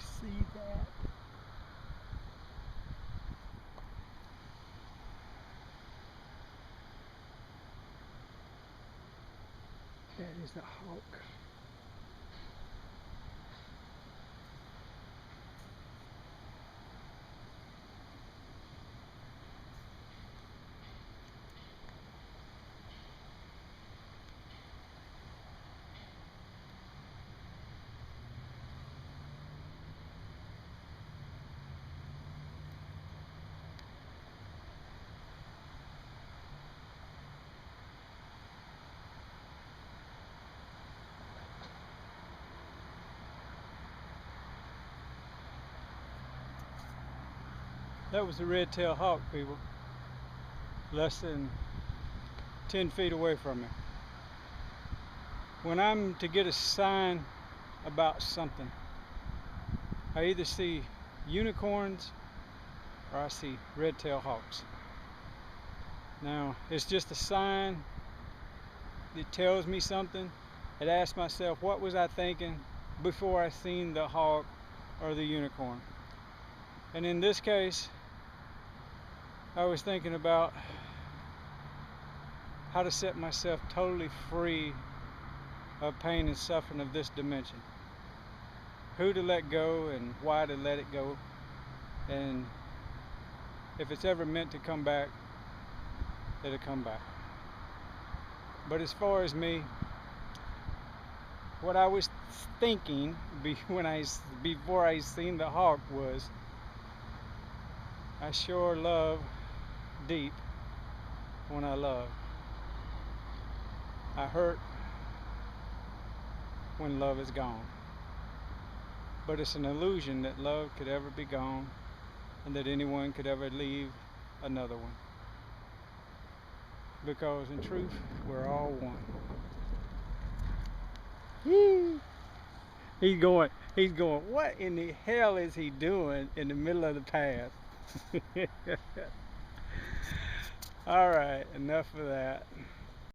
see that? That is the hawk. That was the red-tailed hawk, people. Less than 10 feet away from me. When I'm to get a sign about something, I either see unicorns or I see red-tailed hawks. Now, it's just a sign that tells me something. I'd ask myself, what was I thinking before I seen the hawk or the unicorn? And in this case, I was thinking about how to set myself totally free of pain and suffering of this dimension. Who to let go and why to let it go. And if it's ever meant to come back, it'll come back. But as far as me, what I was thinking before I seen the hawk was, I sure love deep when I love. I hurt when love is gone. But it's an illusion that love could ever be gone and that anyone could ever leave another one. Because in truth, we're all one. He's going, what in the hell is he doing in the middle of the path? All right, enough of that.